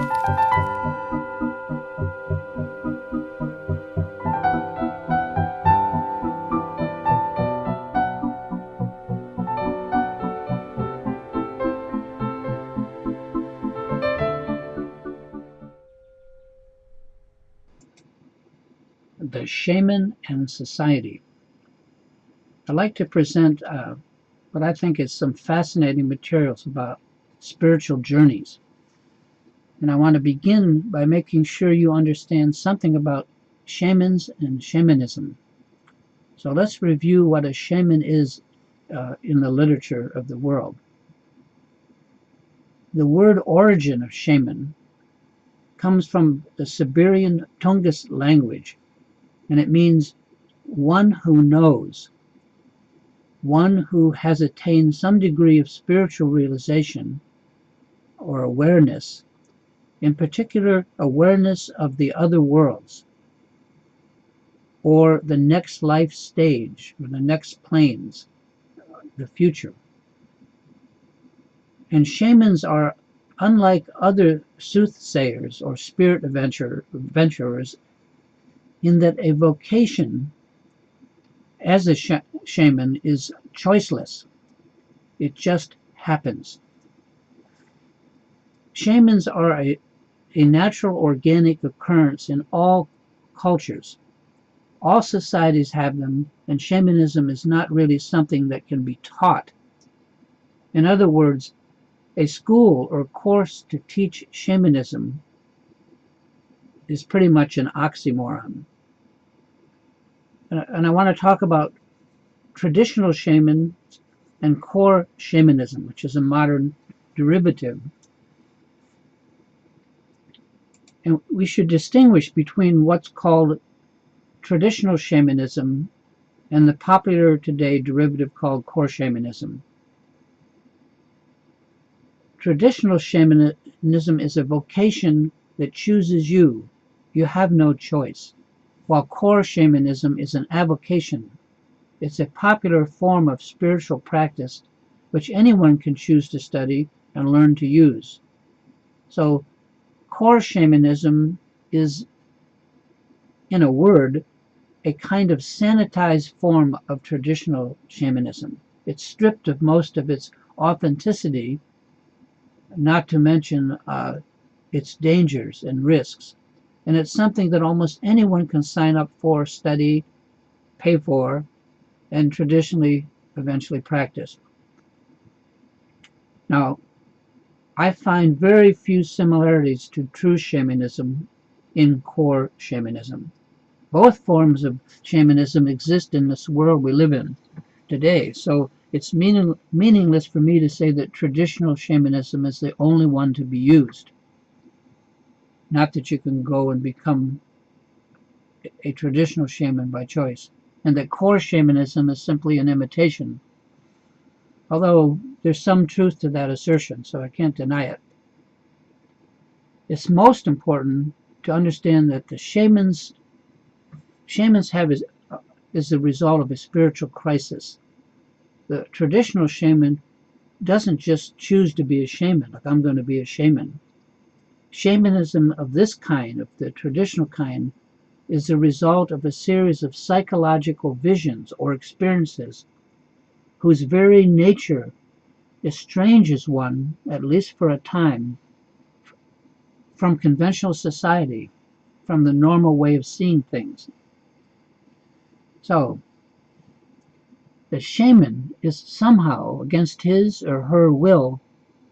The Shaman and Society. I'd like to present what I think is some fascinating materials about spiritual journeys. And I want to begin by making sure you understand something about shamans and shamanism. So let's review what a shaman is in the literature of the world. The word origin of shaman comes from the Siberian Tungus language, and it means one who knows, one who has attained some degree of spiritual realization or awareness, in particular awareness of the other worlds, or the next life stage, or the next planes, the future. And shamans are unlike other soothsayers or spirit adventurers in that a vocation as a shaman is choiceless. It just happens. Shamans are a natural organic occurrence in all cultures. All societies have them, and shamanism is not really something that can be taught. In other words, a school or course to teach shamanism is pretty much an oxymoron. And I want to talk about traditional shaman and core shamanism, which is a modern derivative. And we should distinguish between what's called traditional shamanism and the popular today derivative called core shamanism. Traditional shamanism is a vocation that chooses you. You have no choice. While core shamanism is an avocation. It's a popular form of spiritual practice which anyone can choose to study and learn to use. So core shamanism is, in a word, a kind of sanitized form of traditional shamanism. It's stripped of most of its authenticity, not to mention its dangers and risks. And it's something that almost anyone can sign up for, study, pay for, and traditionally eventually practice. Now, I find very few similarities to true shamanism in core shamanism. Both forms of shamanism exist in this world we live in today, so it's meaningless for me to say that traditional shamanism is the only one to be used. Not that you can go and become a traditional shaman by choice, and that core shamanism is simply an imitation, although there's some truth to that assertion, so I can't deny it. It's most important to understand that the shamans have is the result of a spiritual crisis. The traditional shaman doesn't just choose to be a shaman, like I'm going to be a shaman. Shamanism of this kind, of the traditional kind, is the result of a series of psychological visions or experiences whose very nature estranges one, at least for a time, from conventional society, from the normal way of seeing things. So, the shaman is somehow, against his or her will,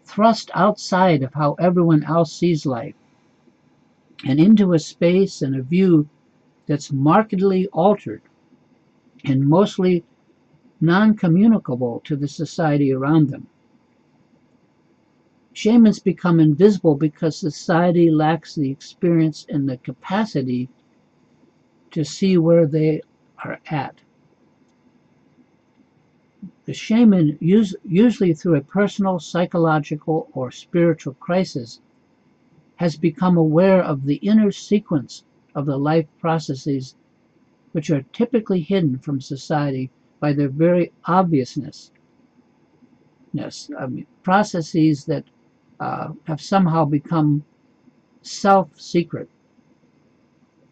thrust outside of how everyone else sees life, and into a space and a view that's markedly altered and mostly non-communicable to the society around them. Shamans become invisible because society lacks the experience and the capacity to see where they are at. The shaman, usually through a personal, psychological, or spiritual crisis, has become aware of the inner sequence of the life processes which are typically hidden from society by their very obviousness. Processes that have somehow become self-secret.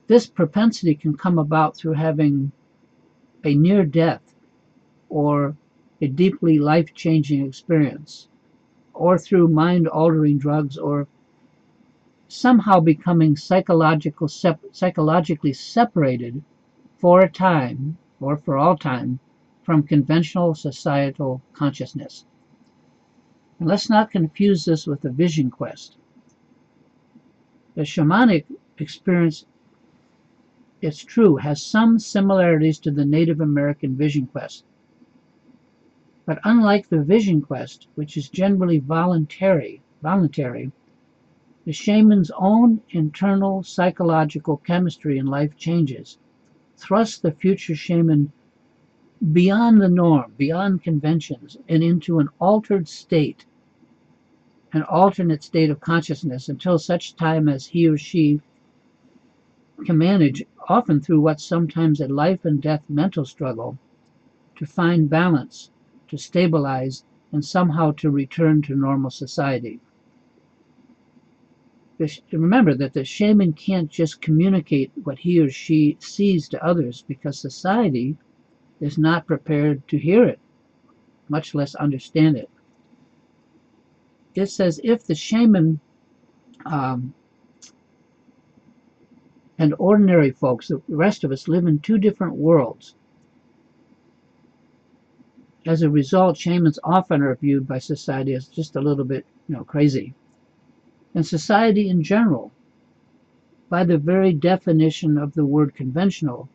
This propensity can come about through having a near-death or a deeply life-changing experience, or through mind-altering drugs, or somehow becoming psychologically separated for a time, or for all time, from conventional societal consciousness. And let's not confuse this with a vision quest. The shamanic experience, it's true, has some similarities to the Native American vision quest. But unlike the vision quest, which is generally voluntary, the shaman's own internal psychological chemistry and life changes thrust the future shaman beyond the norm, beyond conventions, and into an alternate state of consciousness until such time as he or she can manage, often through what's sometimes a life and death mental struggle, to find balance, to stabilize, and somehow to return to normal society. Remember that the shaman can't just communicate what he or she sees to others because society is not prepared to hear it, much less understand it. It's as if the shaman and ordinary folks, the rest of us, live in two different worlds. As a result, shamans often are viewed by society as just a little bit, crazy. And society in general, by the very definition of the word conventional,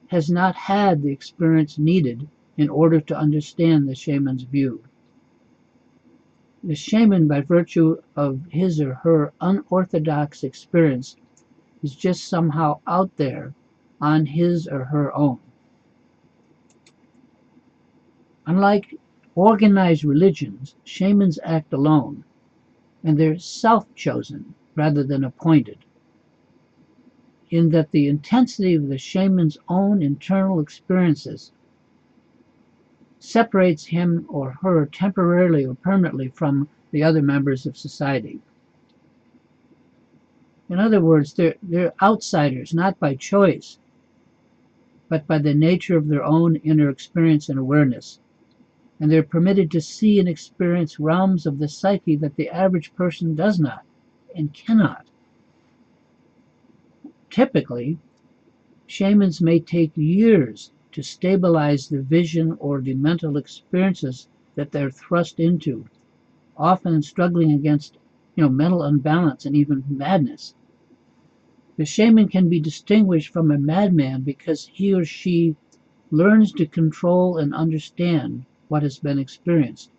has not had the experience needed in order to understand the shaman's view. The shaman, by virtue of his or her unorthodox experience, is just somehow out there on his or her own. Unlike organized religions, shamans act alone, and they're self-chosen rather than appointed, in that the intensity of the shaman's own internal experiences separates him or her temporarily or permanently from the other members of society. In other words, they're outsiders, not by choice, but by the nature of their own inner experience and awareness. And they're permitted to see and experience realms of the psyche that the average person does not and cannot. Typically, shamans may take years to stabilize the vision or the mental experiences that they're thrust into, often struggling against mental imbalance and even madness. The shaman can be distinguished from a madman because he or she learns to control and understand what has been experienced.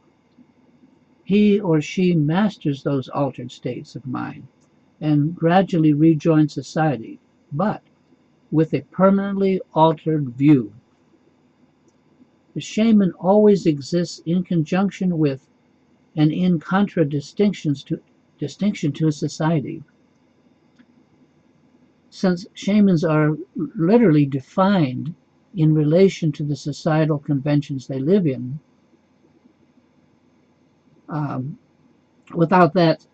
He or she masters those altered states of mind and gradually rejoins society, but with a permanently altered view. The shaman always exists in conjunction with and in contradistinction to society. Since shamans are literally defined in relation to the societal conventions they live in, without that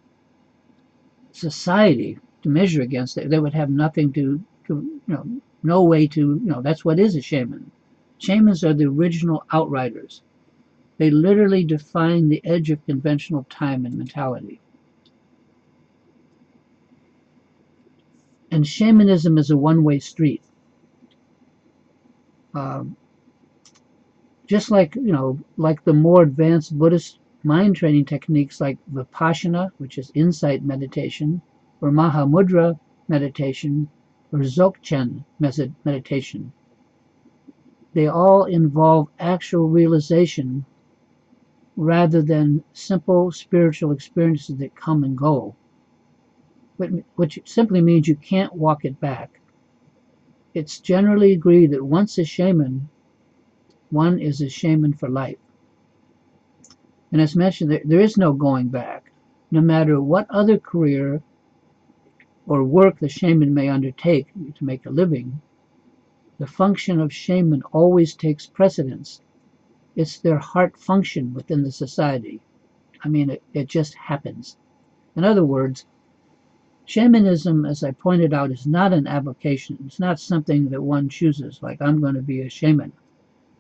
society to measure against, they would have nothing no way to, that's what is a shaman. Shamans are the original outriders. They literally define the edge of conventional time and mentality. And shamanism is a one-way street. Just like the more advanced Buddhist mind training techniques like Vipassana, which is insight meditation, or Mahamudra meditation, or Dzogchen meditation. They all involve actual realization rather than simple spiritual experiences that come and go, which simply means you can't walk it back. It's generally agreed that once a shaman, one is a shaman for life. And as mentioned, there is no going back. No matter what other career or work the shaman may undertake to make a living, the function of shaman always takes precedence. It's their heart function within the society. I mean, it just happens. In other words, Shamanism, as I pointed out, is not an avocation. It's not something that one chooses, like I'm going to be a shaman.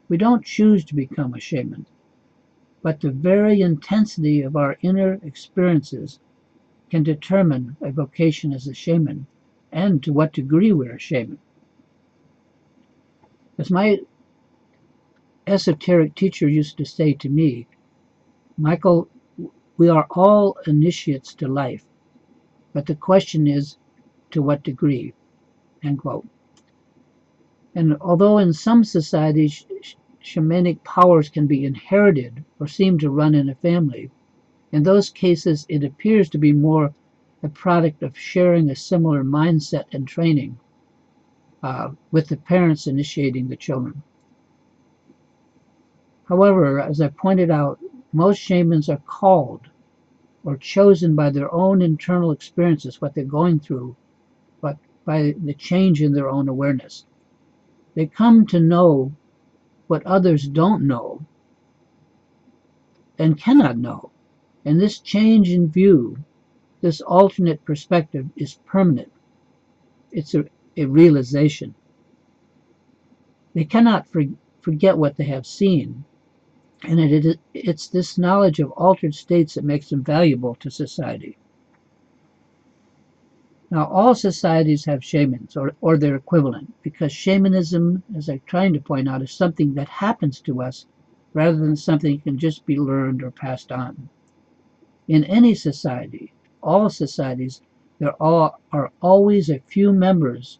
We don't choose to become a shaman, but the very intensity of our inner experiences can determine a vocation as a shaman and to what degree we're a shaman. As my esoteric teacher used to say to me, Michael, we are all initiates to life, but the question is, to what degree? End quote. And although in some societies shamanic powers can be inherited or seem to run in a family, in those cases it appears to be more a product of sharing a similar mindset and training with the parents initiating the children. However, as I pointed out, most shamans are called or chosen by their own internal experiences, what they're going through, but by the change in their own awareness. They come to know what others don't know and cannot know. And this change in view, this alternate perspective, is permanent. It's a realization. They cannot forget what they have seen, and it's this knowledge of altered states that makes them valuable to society. Now, all societies have shamans or their equivalent, because shamanism, as I'm trying to point out, is something that happens to us rather than something that can just be learned or passed on. In any society, all societies, there are always a few members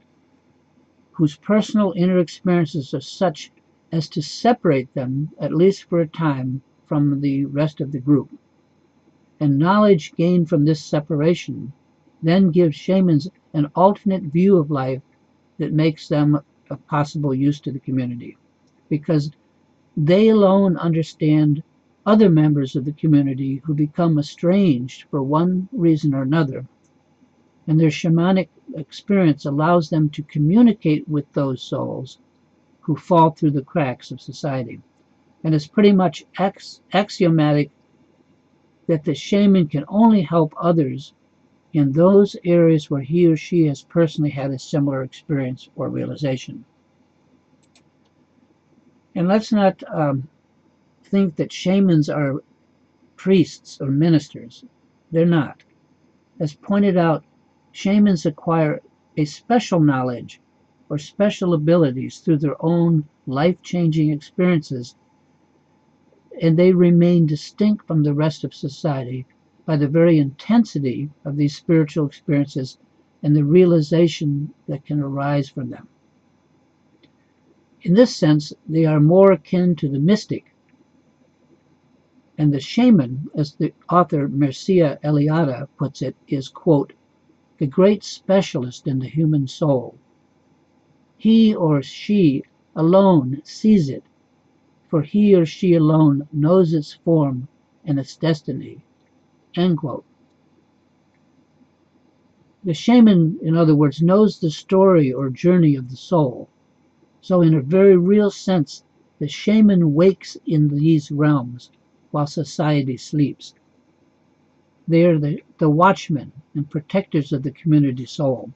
whose personal inner experiences are such as to separate them, at least for a time, from the rest of the group. And knowledge gained from this separation then gives shamans an alternate view of life that makes them of possible use to the community, because they alone understand other members of the community who become estranged for one reason or another, and their shamanic experience allows them to communicate with those souls who fall through the cracks of society. And it's pretty much axiomatic that the shaman can only help others in those areas where he or she has personally had a similar experience or realization. And let's not think that shamans are priests or ministers. They're not. As pointed out, shamans acquire a special knowledge or special abilities through their own life-changing experiences, and they remain distinct from the rest of society by the very intensity of these spiritual experiences and the realization that can arise from them. In this sense, they are more akin to the mystic, and the shaman, as the author Mircea Eliade puts it, is, quote, the great specialist in the human soul. He or she alone sees it, for he or she alone knows its form and its destiny. End quote. The shaman, in other words, knows the story or journey of the soul. So in a very real sense, the shaman wakes in these realms while society sleeps. They are the watchmen and protectors of the community soul.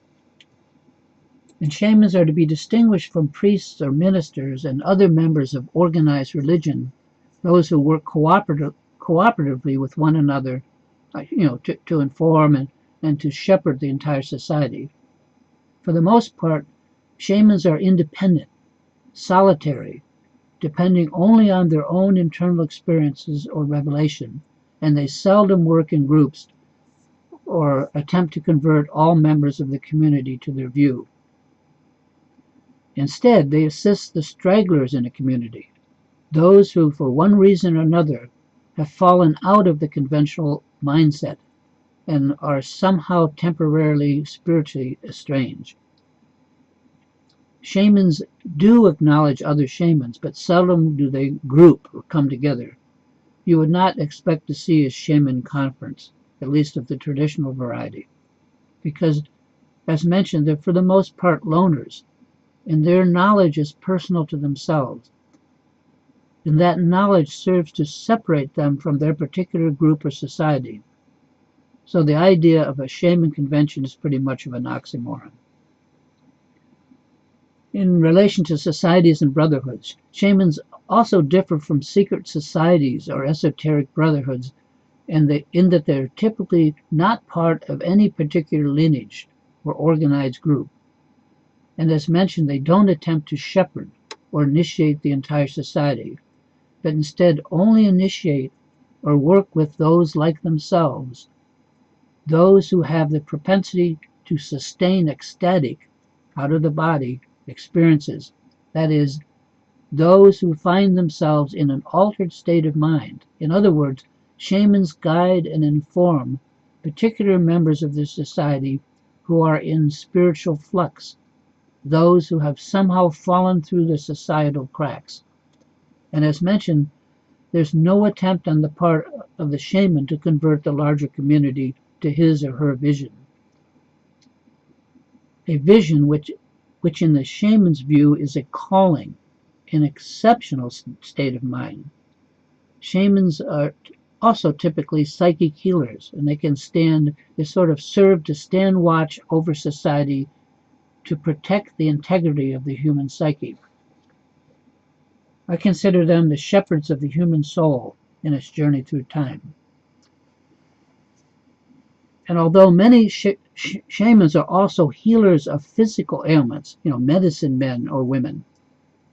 And shamans are to be distinguished from priests or ministers and other members of organized religion, those who work cooperatively with one another, to inform and to shepherd the entire society. For the most part, shamans are independent, solitary, depending only on their own internal experiences or revelation, and they seldom work in groups or attempt to convert all members of the community to their view. Instead, they assist the stragglers in a community, those who, for one reason or another, have fallen out of the conventional mindset and are somehow temporarily spiritually estranged. Shamans do acknowledge other shamans, but seldom do they group or come together. You would not expect to see a shaman conference, at least of the traditional variety, because, as mentioned, they're for the most part loners, and their knowledge is personal to themselves. And that knowledge serves to separate them from their particular group or society. So the idea of a shaman convention is pretty much of an oxymoron. In relation to societies and brotherhoods, shamans also differ from secret societies or esoteric brotherhoods in that they're typically not part of any particular lineage or organized group. And as mentioned, they don't attempt to shepherd or initiate the entire society, but instead only initiate or work with those like themselves, those who have the propensity to sustain ecstatic, out-of-the-body experiences. That is, those who find themselves in an altered state of mind. In other words, shamans guide and inform particular members of the society who are in spiritual flux, those who have somehow fallen through the societal cracks. And as mentioned, there's no attempt on the part of the shaman to convert the larger community to his or her vision. A vision which in the shaman's view is a calling, an exceptional state of mind. Shamans are also typically psychic healers, and they sort of serve to stand watch over society to protect the integrity of the human psyche. I consider them the shepherds of the human soul in its journey through time. And although many shamans are also healers of physical ailments, medicine men or women,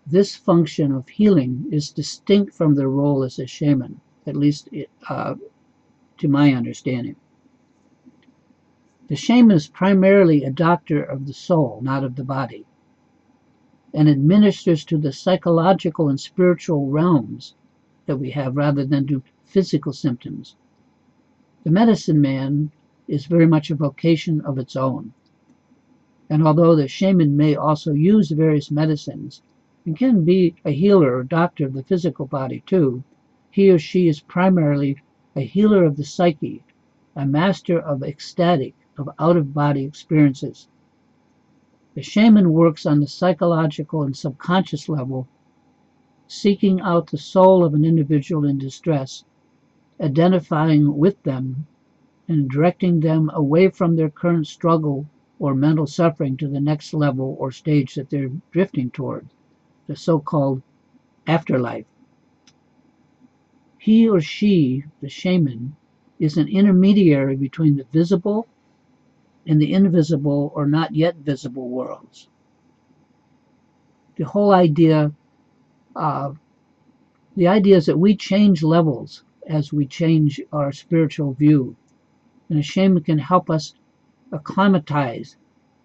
this function of healing is distinct from their role as a shaman, at least to my understanding. The shaman is primarily a doctor of the soul, not of the body, and administers to the psychological and spiritual realms that we have rather than to physical symptoms. The medicine man is very much a vocation of its own. And although the shaman may also use various medicines and can be a healer or doctor of the physical body too, he or she is primarily a healer of the psyche, a master of ecstatic, of out-of-body experiences. The shaman works on the psychological and subconscious level, seeking out the soul of an individual in distress, identifying with them, and directing them away from their current struggle or mental suffering to the next level or stage that they're drifting toward, the so-called afterlife. He or she, the shaman, is an intermediary between the visible and the invisible or not yet visible worlds. The whole idea is that we change levels as we change our spiritual view. And a shaman can help us acclimatize,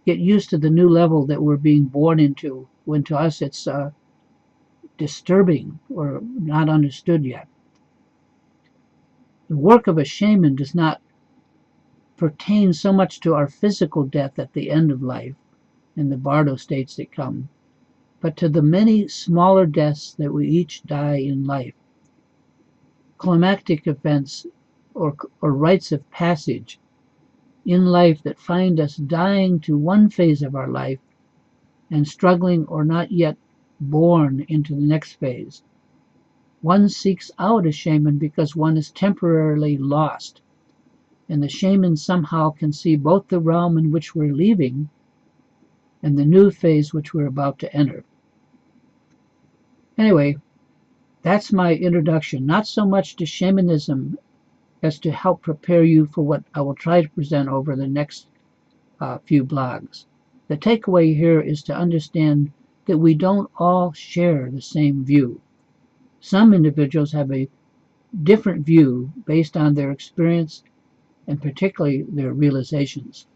get used to the new level that we're being born into, when to us it's disturbing or not understood yet. The work of a shaman does not pertain so much to our physical death at the end of life and the bardo states that come, but to the many smaller deaths that we each die in life. Climactic events or rites of passage in life that find us dying to one phase of our life and struggling or not yet born into the next phase. One seeks out a shaman because one is temporarily lost, and the shaman somehow can see both the realm in which we're leaving and the new phase which we're about to enter. Anyway, that's my introduction, not so much to shamanism as to help prepare you for what I will try to present over the next few blogs. The takeaway here is to understand that we don't all share the same view. Some individuals have a different view based on their experience and particularly their realizations.